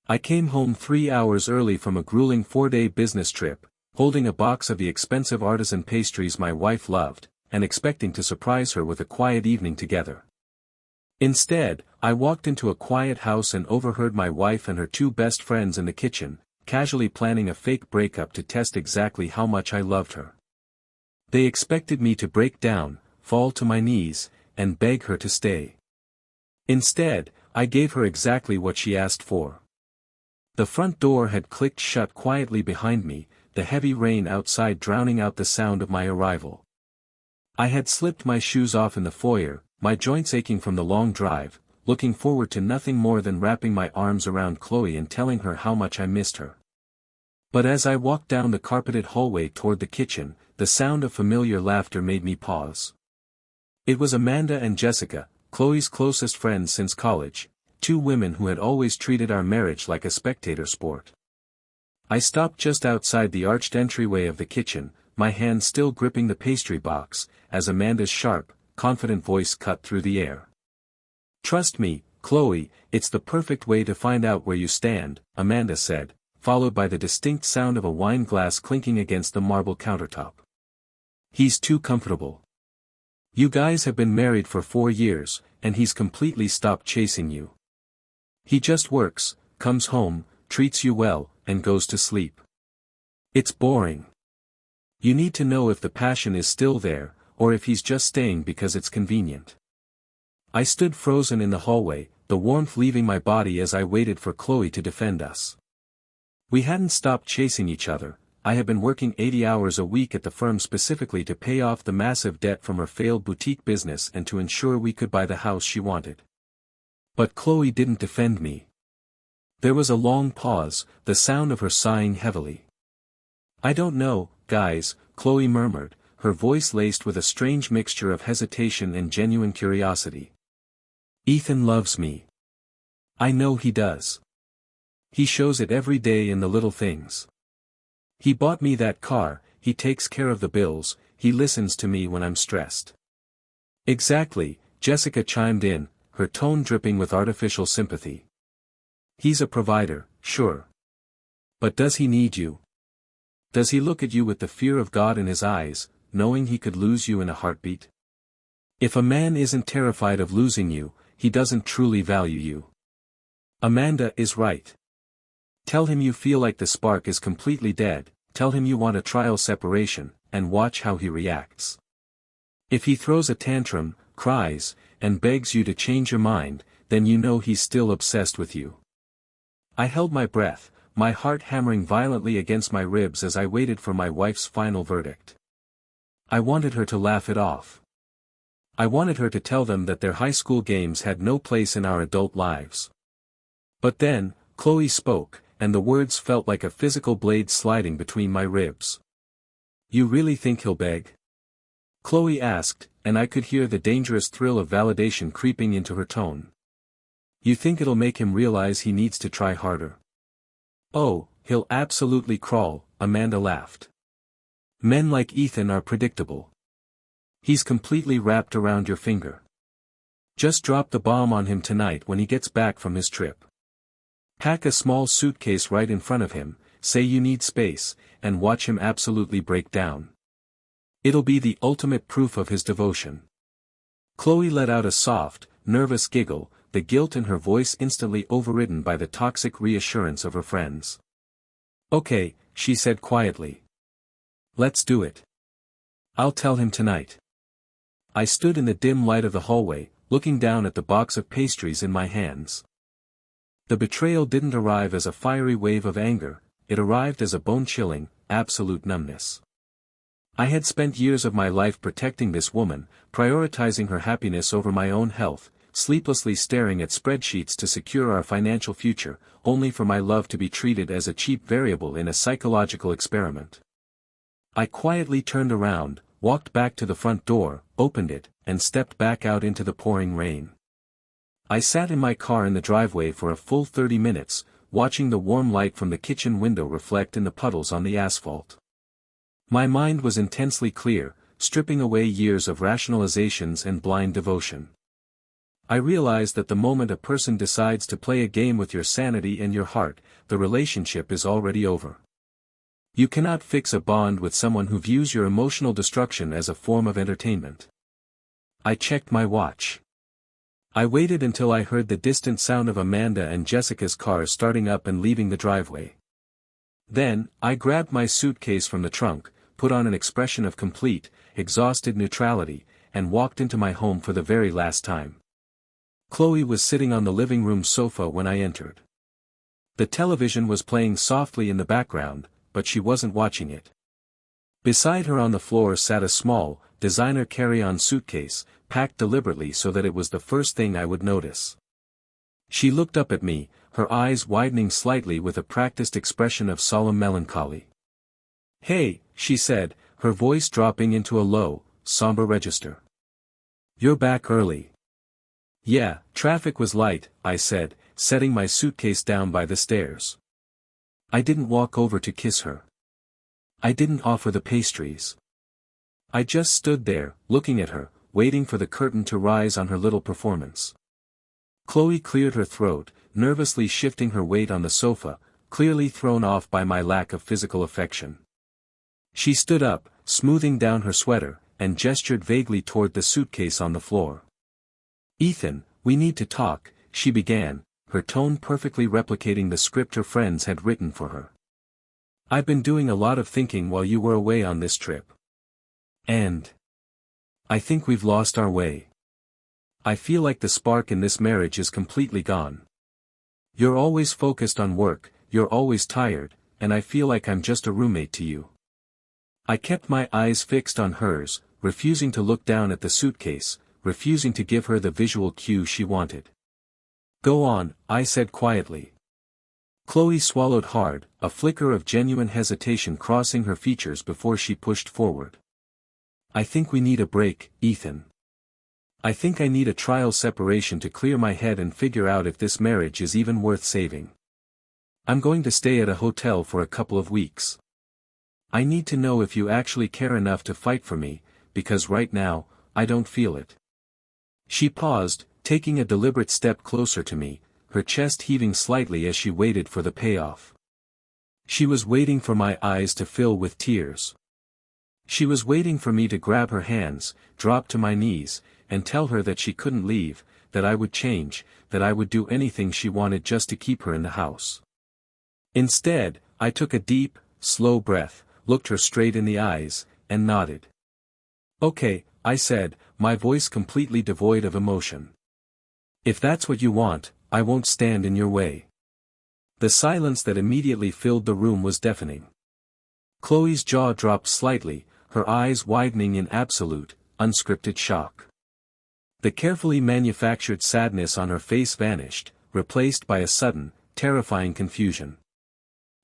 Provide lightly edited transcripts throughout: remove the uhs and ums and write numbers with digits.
I came home 3 hours early from a grueling 4-day business trip, holding a box of the expensive artisan pastries my wife loved, and expecting to surprise her with a quiet evening together. Instead, I walked into a quiet house and overheard my wife and her two best friends in the kitchen, casually planning a fake breakup to test exactly how much I loved her. They expected me to break down, fall to my knees, and beg her to stay. Instead, I gave her exactly what she asked for. The front door had clicked shut quietly behind me, the heavy rain outside drowning out the sound of my arrival. I had slipped my shoes off in the foyer, my joints aching from the long drive, looking forward to nothing more than wrapping my arms around Chloe and telling her how much I missed her. But as I walked down the carpeted hallway toward the kitchen, the sound of familiar laughter made me pause. It was Amanda and Jessica, Chloe's closest friends since college, two women who had always treated our marriage like a spectator sport. I stopped just outside the arched entryway of the kitchen, my hand still gripping the pastry box, as Amanda's sharp, confident voice cut through the air. "Trust me, Chloe, it's the perfect way to find out where you stand," Amanda said, followed by the distinct sound of a wine glass clinking against the marble countertop. "He's too comfortable. You guys have been married for 4 years, and he's completely stopped chasing you. He just works, comes home, treats you well, and goes to sleep. It's boring. You need to know if the passion is still there, or if he's just staying because it's convenient." I stood frozen in the hallway, the warmth leaving my body as I waited for Chloe to defend us. We hadn't stopped chasing each other. I had been working 80 hours a week at the firm specifically to pay off the massive debt from her failed boutique business and to ensure we could buy the house she wanted. But Chloe didn't defend me. There was a long pause, the sound of her sighing heavily. "I don't know, guys," Chloe murmured, her voice laced with a strange mixture of hesitation and genuine curiosity. "Ethan loves me. I know he does. He shows it every day in the little things. He bought me that car, he takes care of the bills, he listens to me when I'm stressed." "Exactly," Jessica chimed in, her tone dripping with artificial sympathy. "He's a provider, sure. But does he need you? Does he look at you with the fear of God in his eyes, knowing he could lose you in a heartbeat? If a man isn't terrified of losing you, he doesn't truly value you. Amanda is right. Tell him you feel like the spark is completely dead, tell him you want a trial separation, and watch how he reacts. If he throws a tantrum, cries, and begs you to change your mind, then you know he's still obsessed with you." I held my breath, my heart hammering violently against my ribs as I waited for my wife's final verdict. I wanted her to laugh it off. I wanted her to tell them that their high school games had no place in our adult lives. But then, Chloe spoke, and the words felt like a physical blade sliding between my ribs. "You really think he'll beg?" Chloe asked, and I could hear the dangerous thrill of validation creeping into her tone. "You think it'll make him realize he needs to try harder?" "Oh, he'll absolutely crawl," Amanda laughed. "Men like Ethan are predictable. He's completely wrapped around your finger. Just drop the bomb on him tonight when he gets back from his trip. Pack a small suitcase right in front of him, say you need space, and watch him absolutely break down. It'll be the ultimate proof of his devotion." Chloe let out a soft, nervous giggle, the guilt in her voice instantly overridden by the toxic reassurance of her friends. "Okay," she said quietly. "Let's do it. I'll tell him tonight." I stood in the dim light of the hallway, looking down at the box of pastries in my hands. The betrayal didn't arrive as a fiery wave of anger, it arrived as a bone-chilling, absolute numbness. I had spent years of my life protecting this woman, prioritizing her happiness over my own health, sleeplessly staring at spreadsheets to secure our financial future, only for my love to be treated as a cheap variable in a psychological experiment. I quietly turned around, walked back to the front door, opened it, and stepped back out into the pouring rain. I sat in my car in the driveway for a full 30 minutes, watching the warm light from the kitchen window reflect in the puddles on the asphalt. My mind was intensely clear, stripping away years of rationalizations and blind devotion. I realize that the moment a person decides to play a game with your sanity and your heart, the relationship is already over. You cannot fix a bond with someone who views your emotional destruction as a form of entertainment. I checked my watch. I waited until I heard the distant sound of Amanda and Jessica's cars starting up and leaving the driveway. Then, I grabbed my suitcase from the trunk, put on an expression of complete, exhausted neutrality, and walked into my home for the very last time. Chloe was sitting on the living room sofa when I entered. The television was playing softly in the background, but she wasn't watching it. Beside her on the floor sat a small, designer carry-on suitcase, packed deliberately so that it was the first thing I would notice. She looked up at me, her eyes widening slightly with a practiced expression of solemn melancholy. "Hey," she said, her voice dropping into a low, somber register. "You're back early." "Yeah, traffic was light," I said, setting my suitcase down by the stairs. I didn't walk over to kiss her. I didn't offer the pastries. I just stood there, looking at her, waiting for the curtain to rise on her little performance. Chloe cleared her throat, nervously shifting her weight on the sofa, clearly thrown off by my lack of physical affection. She stood up, smoothing down her sweater, and gestured vaguely toward the suitcase on the floor. "Ethan, we need to talk," she began, her tone perfectly replicating the script her friends had written for her. "I've been doing a lot of thinking while you were away on this trip. And I think we've lost our way. I feel like the spark in this marriage is completely gone. You're always focused on work, you're always tired, and I feel like I'm just a roommate to you." I kept my eyes fixed on hers, refusing to look down at the suitcase, refusing to give her the visual cue she wanted. "Go on," I said quietly. Chloe swallowed hard, a flicker of genuine hesitation crossing her features before she pushed forward. "I think we need a break, Ethan. I think I need a trial separation to clear my head and figure out if this marriage is even worth saving. I'm going to stay at a hotel for a couple of weeks. I need to know if you actually care enough to fight for me, because right now, I don't feel it." She paused, taking a deliberate step closer to me, her chest heaving slightly as she waited for the payoff. She was waiting for my eyes to fill with tears. She was waiting for me to grab her hands, drop to my knees, and tell her that she couldn't leave, that I would change, that I would do anything she wanted just to keep her in the house. Instead, I took a deep, slow breath, looked her straight in the eyes, and nodded. "Okay," I said, my voice completely devoid of emotion. "If that's what you want, I won't stand in your way." The silence that immediately filled the room was deafening. Chloe's jaw dropped slightly, her eyes widening in absolute, unscripted shock. The carefully manufactured sadness on her face vanished, replaced by a sudden, terrifying confusion.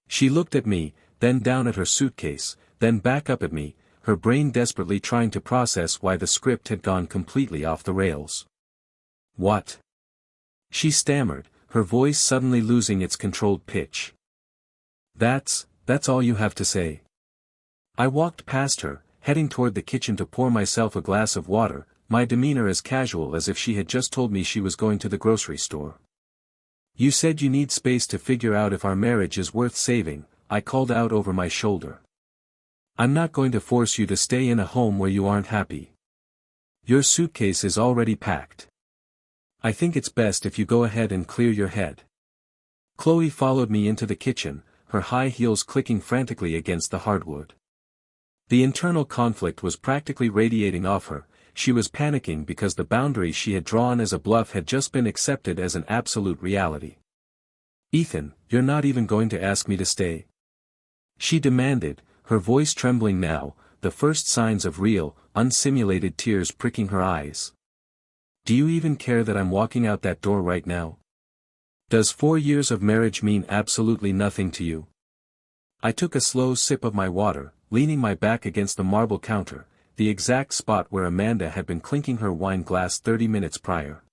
She looked at me, then down at her suitcase, then back up at me, her brain desperately trying to process why the script had gone completely off the rails. "What?" she stammered, her voice suddenly losing its controlled pitch. That's all you have to say." I walked past her, heading toward the kitchen to pour myself a glass of water, my demeanor as casual as if she had just told me she was going to the grocery store. "You said you need space to figure out if our marriage is worth saving," I called out over my shoulder. "I'm not going to force you to stay in a home where you aren't happy. Your suitcase is already packed. I think it's best if you go ahead and clear your head." Chloe followed me into the kitchen, her high heels clicking frantically against the hardwood. The internal conflict was practically radiating off her. She was panicking because the boundary she had drawn as a bluff had just been accepted as an absolute reality. "Ethan, you're not even going to ask me to stay?" she demanded, her voice trembling now, the first signs of real, unsimulated tears pricking her eyes. "Do you even care that I'm walking out that door right now? Does 4 years of marriage mean absolutely nothing to you?" I took a slow sip of my water, leaning my back against the marble counter, the exact spot where Amanda had been clinking her wine glass 30 minutes prior.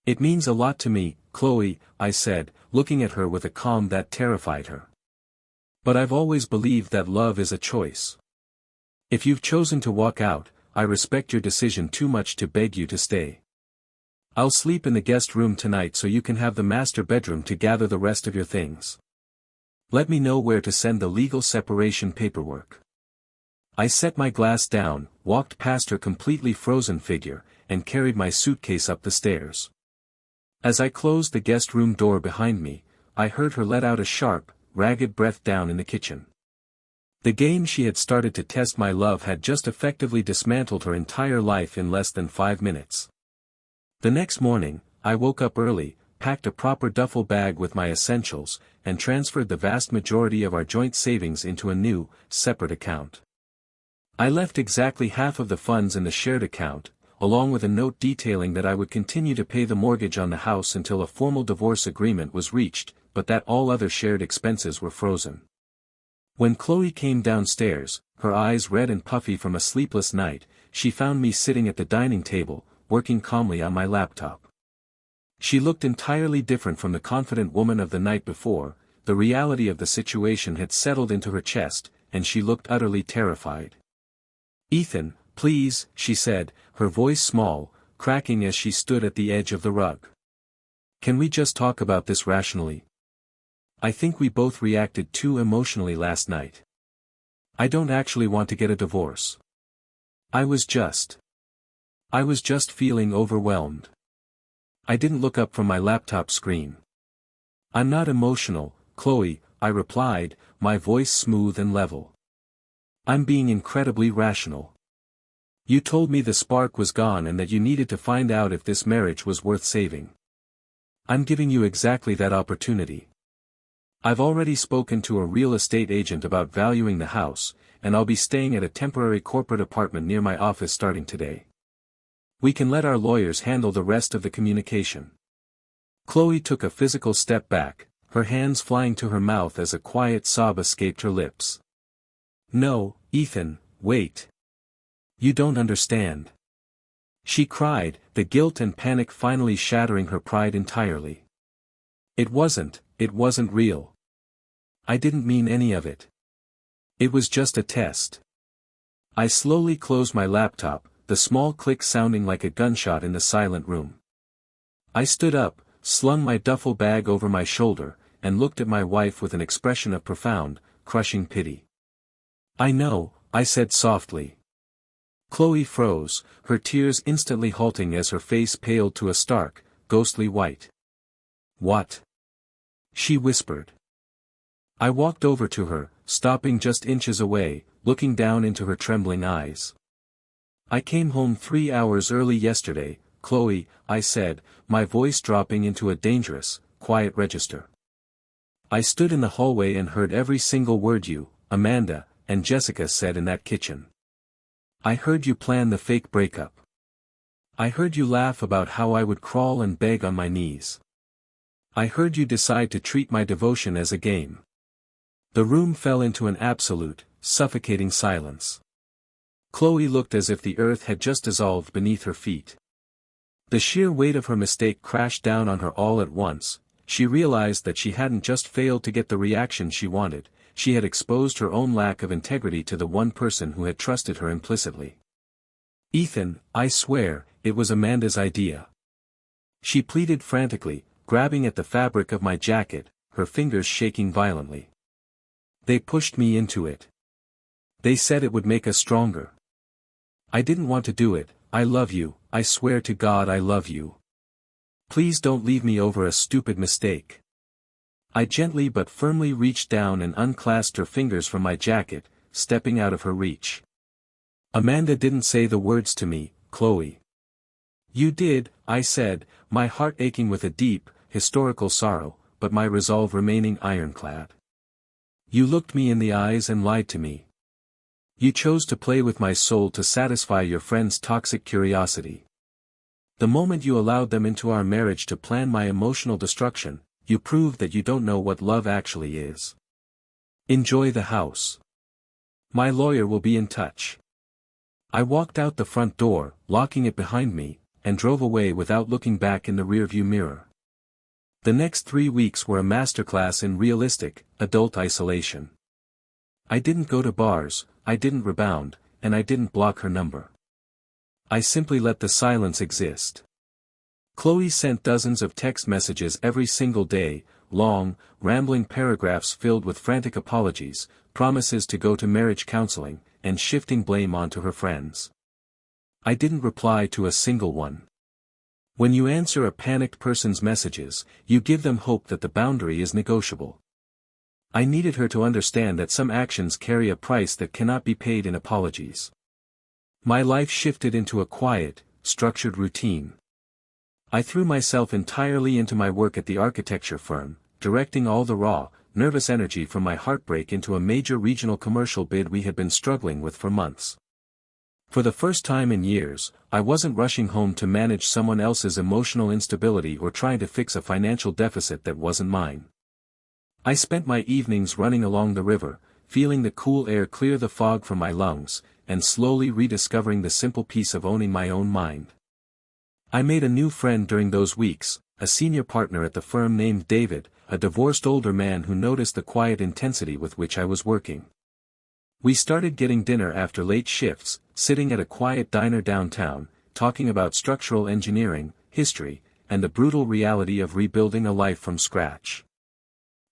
"It means a lot to me, Chloe," I said, looking at her with a calm that terrified her. "But I've always believed that love is a choice. If you've chosen to walk out, I respect your decision too much to beg you to stay." I'll sleep in the guest room tonight so you can have the master bedroom to gather the rest of your things. Let me know where to send the legal separation paperwork. I set my glass down, walked past her completely frozen figure, and carried my suitcase up the stairs. As I closed the guest room door behind me, I heard her let out a sharp, ragged breath down in the kitchen. The game she had started to test my love had just effectively dismantled her entire life in less than 5 minutes. The next morning, I woke up early, packed a proper duffel bag with my essentials, and transferred the vast majority of our joint savings into a new, separate account. I left exactly half of the funds in the shared account, along with a note detailing that I would continue to pay the mortgage on the house until a formal divorce agreement was reached, but that all other shared expenses were frozen. When Chloe came downstairs, her eyes red and puffy from a sleepless night, she found me sitting at the dining table, working calmly on my laptop. She looked entirely different from the confident woman of the night before. The reality of the situation had settled into her chest, and she looked utterly terrified. "Ethan, please," she said, her voice small, cracking as she stood at the edge of the rug. "Can we just talk about this rationally? I think we both reacted too emotionally last night. I don't actually want to get a divorce. I was just feeling overwhelmed." I didn't look up from my laptop screen. "I'm not emotional, Chloe," I replied, my voice smooth and level. "I'm being incredibly rational. You told me the spark was gone and that you needed to find out if this marriage was worth saving. I'm giving you exactly that opportunity. I've already spoken to a real estate agent about valuing the house, and I'll be staying at a temporary corporate apartment near my office starting today. We can let our lawyers handle the rest of the communication." Chloe took a physical step back, her hands flying to her mouth as a quiet sob escaped her lips. "No, Ethan, wait. You don't understand," she cried, the guilt and panic finally shattering her pride entirely. It wasn't real. I didn't mean any of it. It was just a test." I slowly closed my laptop, the small click sounding like a gunshot in the silent room. I stood up, slung my duffel bag over my shoulder, and looked at my wife with an expression of profound, crushing pity. "I know," I said softly. Chloe froze, her tears instantly halting as her face paled to a stark, ghostly white. "What?" she whispered. I walked over to her, stopping just inches away, looking down into her trembling eyes. "I came home 3 hours early yesterday, Chloe," I said, my voice dropping into a dangerous, quiet register. "I stood in the hallway and heard every single word you, Amanda, and Jessica said in that kitchen. I heard you plan the fake breakup. I heard you laugh about how I would crawl and beg on my knees. I heard you decide to treat my devotion as a game." The room fell into an absolute, suffocating silence. Chloe looked as if the earth had just dissolved beneath her feet. The sheer weight of her mistake crashed down on her all at once. She realized that she hadn't just failed to get the reaction she wanted, she had exposed her own lack of integrity to the one person who had trusted her implicitly. "Ethan, I swear, it was Amanda's idea," she pleaded frantically, grabbing at the fabric of my jacket, her fingers shaking violently. "They pushed me into it. They said it would make us stronger. I didn't want to do it. I love you, I swear to God I love you. Please don't leave me over a stupid mistake." I gently but firmly reached down and unclasped her fingers from my jacket, stepping out of her reach. "Amanda didn't say the words to me, Chloe." "You did," I said, my heart aching with a deep, historical sorrow, but my resolve remaining ironclad. "You looked me in the eyes and lied to me. You chose to play with my soul to satisfy your friend's toxic curiosity. The moment you allowed them into our marriage to plan my emotional destruction, you proved that you don't know what love actually is. Enjoy the house. My lawyer will be in touch." I walked out the front door, locking it behind me, and drove away without looking back in the rearview mirror. The next 3 weeks were a masterclass in realistic, adult isolation. I didn't go to bars, I didn't rebound, and I didn't block her number. I simply let the silence exist. Chloe sent dozens of text messages every single day, long, rambling paragraphs filled with frantic apologies, promises to go to marriage counseling, and shifting blame onto her friends. I didn't reply to a single one. When you answer a panicked person's messages, you give them hope that the boundary is negotiable. I needed her to understand that some actions carry a price that cannot be paid in apologies. My life shifted into a quiet, structured routine. I threw myself entirely into my work at the architecture firm, directing all the raw, nervous energy from my heartbreak into a major regional commercial bid we had been struggling with for months. For the first time in years, I wasn't rushing home to manage someone else's emotional instability or trying to fix a financial deficit that wasn't mine. I spent my evenings running along the river, feeling the cool air clear the fog from my lungs, and slowly rediscovering the simple peace of owning my own mind. I made a new friend during those weeks, a senior partner at the firm named David, a divorced older man who noticed the quiet intensity with which I was working. We started getting dinner after late shifts, sitting at a quiet diner downtown, talking about structural engineering, history, and the brutal reality of rebuilding a life from scratch.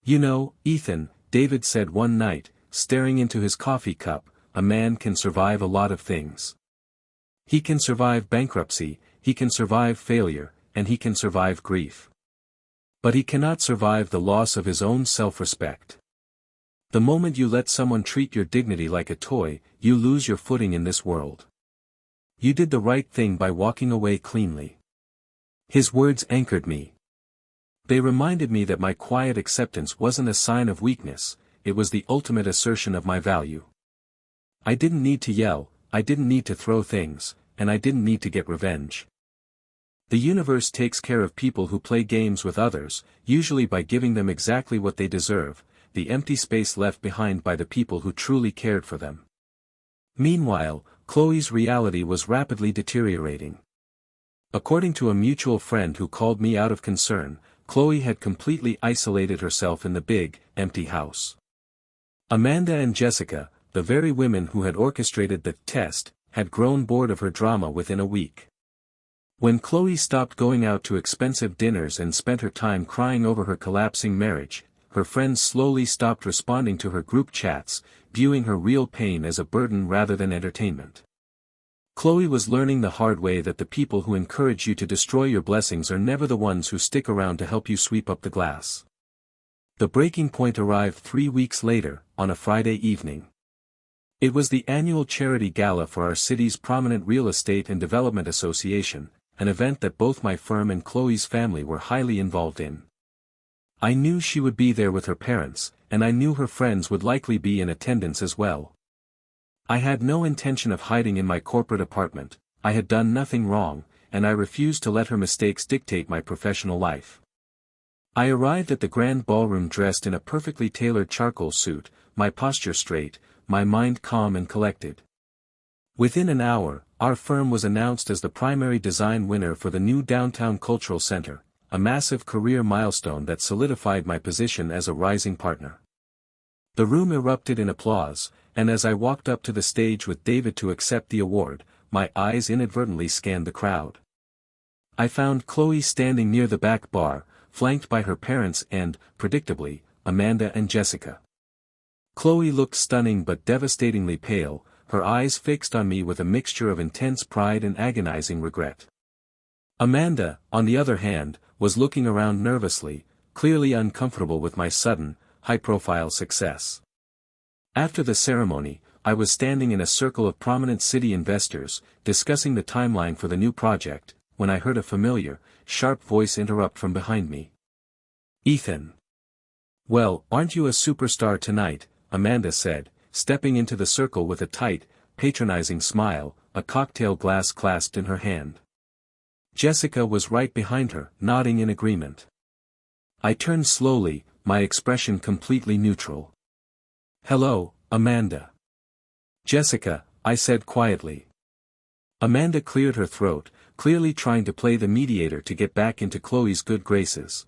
"You know, Ethan," David said one night, staring into his coffee cup, "a man can survive a lot of things. He can survive bankruptcy, he can survive failure, and he can survive grief. But he cannot survive the loss of his own self-respect. The moment you let someone treat your dignity like a toy, you lose your footing in this world. You did the right thing by walking away cleanly." His words anchored me. They reminded me that my quiet acceptance wasn't a sign of weakness, it was the ultimate assertion of my value. I didn't need to yell, I didn't need to throw things, and I didn't need to get revenge. The universe takes care of people who play games with others, usually by giving them exactly what they deserve, the empty space left behind by the people who truly cared for them. Meanwhile, Chloe's reality was rapidly deteriorating. According to a mutual friend who called me out of concern, Chloe had completely isolated herself in the big, empty house. Amanda and Jessica, the very women who had orchestrated the test, had grown bored of her drama within a week. When Chloe stopped going out to expensive dinners and spent her time crying over her collapsing marriage, her friends slowly stopped responding to her group chats, viewing her real pain as a burden rather than entertainment. Chloe was learning the hard way that the people who encourage you to destroy your blessings are never the ones who stick around to help you sweep up the glass. The breaking point arrived 3 weeks later, on a Friday evening. It was the annual charity gala for our city's prominent real estate and development association, an event that both my firm and Chloe's family were highly involved in. I knew she would be there with her parents, and I knew her friends would likely be in attendance as well. I had no intention of hiding in my corporate apartment, I had done nothing wrong, and I refused to let her mistakes dictate my professional life. I arrived at the grand ballroom dressed in a perfectly tailored charcoal suit, my posture straight, my mind calm and collected. Within an hour, our firm was announced as the primary design winner for the new downtown cultural center, a massive career milestone that solidified my position as a rising partner. The room erupted in applause, and as I walked up to the stage with David to accept the award, my eyes inadvertently scanned the crowd. I found Chloe standing near the back bar, flanked by her parents and, predictably, Amanda and Jessica. Chloe looked stunning but devastatingly pale, her eyes fixed on me with a mixture of intense pride and agonizing regret. Amanda, on the other hand, was looking around nervously, clearly uncomfortable with my sudden, high-profile success. After the ceremony, I was standing in a circle of prominent city investors, discussing the timeline for the new project, when I heard a familiar, sharp voice interrupt from behind me. "Ethan. Well, aren't you a superstar tonight?" Amanda said, stepping into the circle with a tight, patronizing smile, a cocktail glass clasped in her hand. Jessica was right behind her, nodding in agreement. I turned slowly, my expression completely neutral. "Hello, Amanda." "Jessica," I said quietly. Amanda cleared her throat, clearly trying to play the mediator to get back into Chloe's good graces.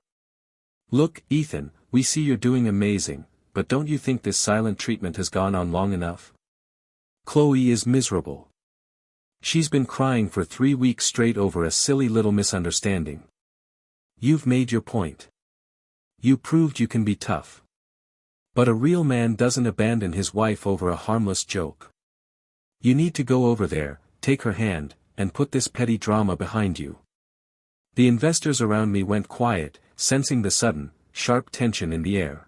"Look, Ethan, we see you're doing amazing, but don't you think this silent treatment has gone on long enough? Chloe is miserable. She's been crying for 3 weeks straight over a silly little misunderstanding. You've made your point. You proved you can be tough. But a real man doesn't abandon his wife over a harmless joke. You need to go over there, take her hand, and put this petty drama behind you. The investors around me went quiet, sensing the sudden, sharp tension in the air.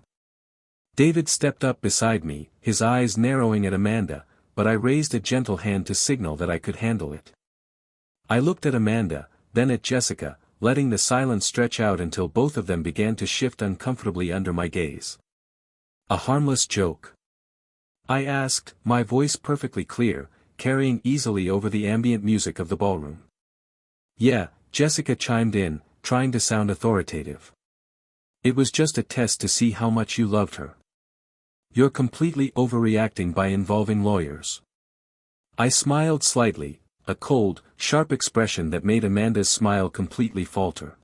David stepped up beside me, his eyes narrowing at Amanda, but I raised a gentle hand to signal that I could handle it. I looked at Amanda, then at Jessica, letting the silence stretch out until both of them began to shift uncomfortably under my gaze. A harmless joke? I asked, my voice perfectly clear, carrying easily over the ambient music of the ballroom. Yeah, Jessica chimed in, trying to sound authoritative. It was just a test to see how much you loved her. You're completely overreacting by involving lawyers. I smiled slightly, a cold, sharp expression that made Amanda's smile completely falter.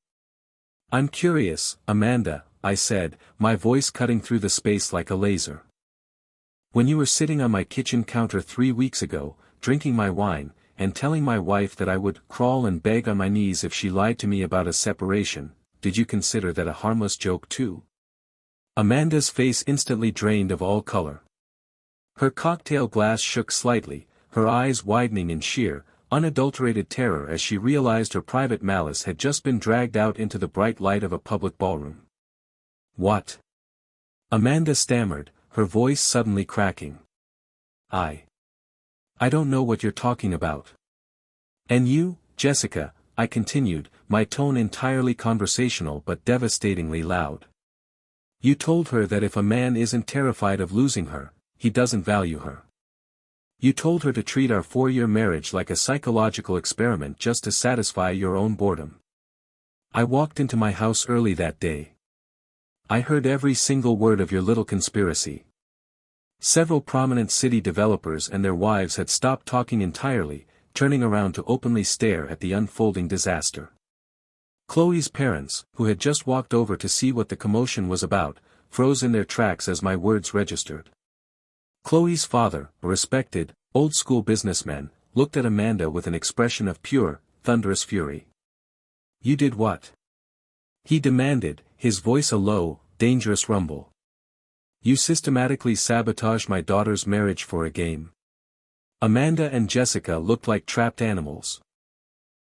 I'm curious, Amanda, I said, my voice cutting through the space like a laser. When you were sitting on my kitchen counter 3 weeks ago, drinking my wine, and telling my wife that I would crawl and beg on my knees if she lied to me about a separation, did you consider that a harmless joke too? Amanda's face instantly drained of all color. Her cocktail glass shook slightly, her eyes widening in sheer, unadulterated terror as she realized her private malice had just been dragged out into the bright light of a public ballroom. What? Amanda stammered, her voice suddenly cracking. I don't know what you're talking about. And you, Jessica, I continued, my tone entirely conversational but devastatingly loud. You told her that if a man isn't terrified of losing her, he doesn't value her. You told her to treat our 4-year marriage like a psychological experiment just to satisfy your own boredom. I walked into my house early that day. I heard every single word of your little conspiracy. Several prominent city developers and their wives had stopped talking entirely, turning around to openly stare at the unfolding disaster. Chloe's parents, who had just walked over to see what the commotion was about, froze in their tracks as my words registered. Chloe's father, a respected, old-school businessman, looked at Amanda with an expression of pure, thunderous fury. You did what? He demanded, his voice a low, dangerous rumble. You systematically sabotaged my daughter's marriage for a game. Amanda and Jessica looked like trapped animals.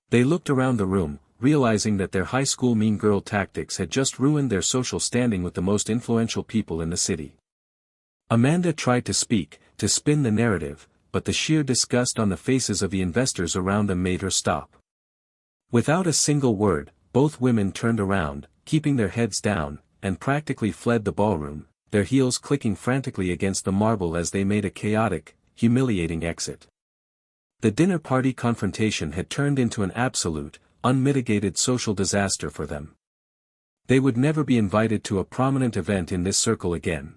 They looked around the room, realizing that their high school mean girl tactics had just ruined their social standing with the most influential people in the city. Amanda tried to speak, to spin the narrative, but the sheer disgust on the faces of the investors around them made her stop. Without a single word, both women turned around, keeping their heads down, and practically fled the ballroom, their heels clicking frantically against the marble as they made a chaotic, humiliating exit. The dinner party confrontation had turned into an absolute, unmitigated social disaster for them. They would never be invited to a prominent event in this circle again.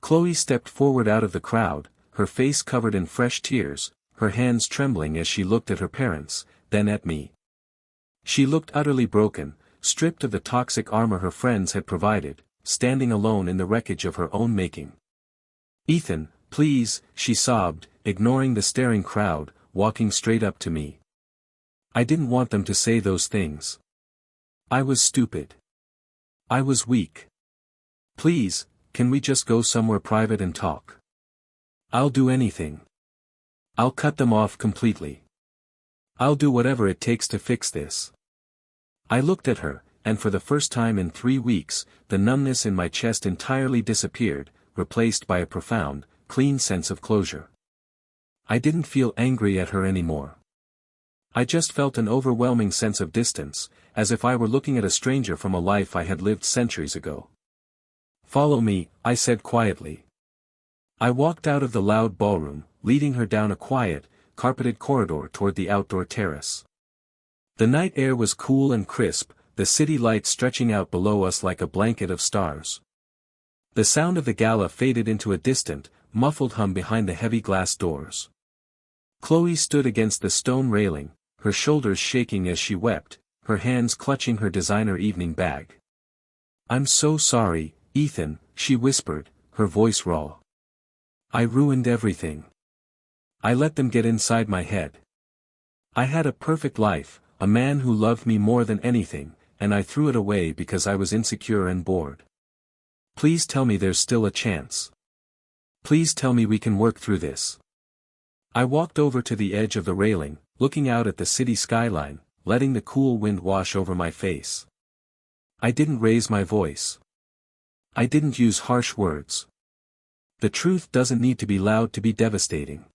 Chloe stepped forward out of the crowd, her face covered in fresh tears, her hands trembling as she looked at her parents, then at me. She looked utterly broken, stripped of the toxic armor her friends had provided, standing alone in the wreckage of her own making. Ethan, please, she sobbed, ignoring the staring crowd, walking straight up to me. I didn't want them to say those things. I was stupid. I was weak. Please, can we just go somewhere private and talk? I'll do anything. I'll cut them off completely. I'll do whatever it takes to fix this. I looked at her, and for the first time in 3 weeks, the numbness in my chest entirely disappeared, replaced by a profound, clean sense of closure. I didn't feel angry at her anymore. I just felt an overwhelming sense of distance, as if I were looking at a stranger from a life I had lived centuries ago. Follow me, I said quietly. I walked out of the loud ballroom, leading her down a quiet, carpeted corridor toward the outdoor terrace. The night air was cool and crisp, the city lights stretching out below us like a blanket of stars. The sound of the gala faded into a distant, muffled hum behind the heavy glass doors. Chloe stood against the stone railing, her shoulders shaking as she wept, her hands clutching her designer evening bag. I'm so sorry, Ethan, she whispered, her voice raw. I ruined everything. I let them get inside my head. I had a perfect life, a man who loved me more than anything, and I threw it away because I was insecure and bored. Please tell me there's still a chance. Please tell me we can work through this. I walked over to the edge of the railing, looking out at the city skyline, letting the cool wind wash over my face. I didn't raise my voice. I didn't use harsh words. The truth doesn't need to be loud to be devastating.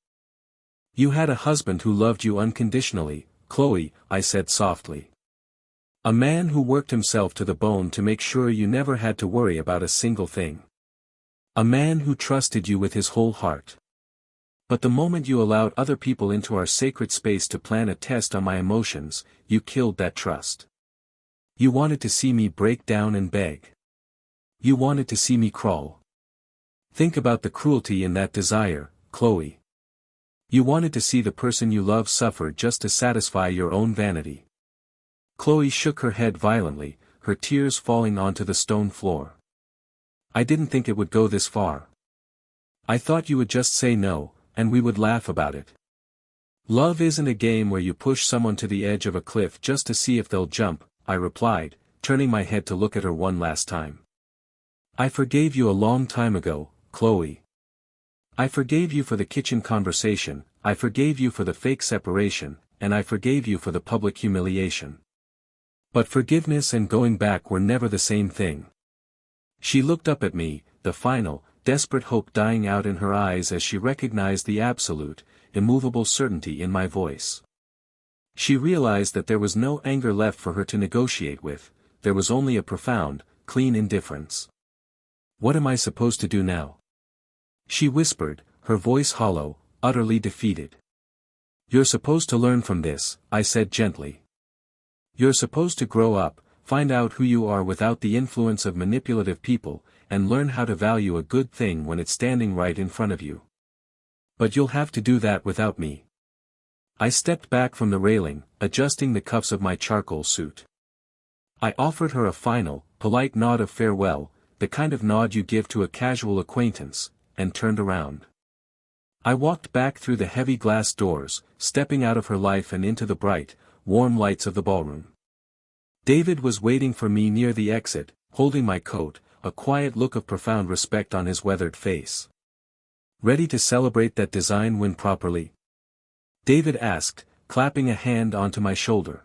You had a husband who loved you unconditionally, Chloe, I said softly. A man who worked himself to the bone to make sure you never had to worry about a single thing. A man who trusted you with his whole heart. But the moment you allowed other people into our sacred space to plan a test on my emotions, you killed that trust. You wanted to see me break down and beg. You wanted to see me crawl. Think about the cruelty in that desire, Chloe. You wanted to see the person you love suffer just to satisfy your own vanity. Chloe shook her head violently, her tears falling onto the stone floor. I didn't think it would go this far. I thought you would just say no, and we would laugh about it. Love isn't a game where you push someone to the edge of a cliff just to see if they'll jump, I replied, turning my head to look at her one last time. I forgave you a long time ago, Chloe. I forgave you for the kitchen conversation, I forgave you for the fake separation, and I forgave you for the public humiliation. But forgiveness and going back were never the same thing. She looked up at me, the final, desperate hope dying out in her eyes as she recognized the absolute, immovable certainty in my voice. She realized that there was no anger left for her to negotiate with, there was only a profound, clean indifference. What am I supposed to do now? She whispered, her voice hollow, utterly defeated. You're supposed to learn from this, I said gently. You're supposed to grow up, find out who you are without the influence of manipulative people, and learn how to value a good thing when it's standing right in front of you. But you'll have to do that without me. I stepped back from the railing, adjusting the cuffs of my charcoal suit. I offered her a final, polite nod of farewell, the kind of nod you give to a casual acquaintance, and turned around. I walked back through the heavy glass doors, stepping out of her life and into the bright, warm lights of the ballroom. David was waiting for me near the exit, holding my coat, a quiet look of profound respect on his weathered face. Ready to celebrate that design win properly? David asked, clapping a hand onto my shoulder.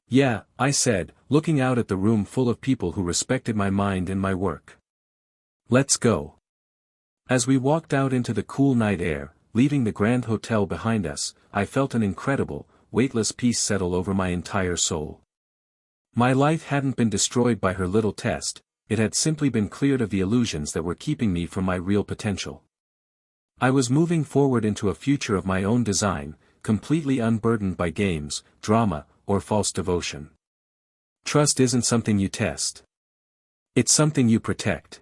Yeah, I said, looking out at the room full of people who respected my mind and my work. Let's go. As we walked out into the cool night air, leaving the Grand Hotel behind us, I felt an incredible, weightless peace settle over my entire soul. My life hadn't been destroyed by her little test, it had simply been cleared of the illusions that were keeping me from my real potential. I was moving forward into a future of my own design, completely unburdened by games, drama, or false devotion. Trust isn't something you test. It's something you protect.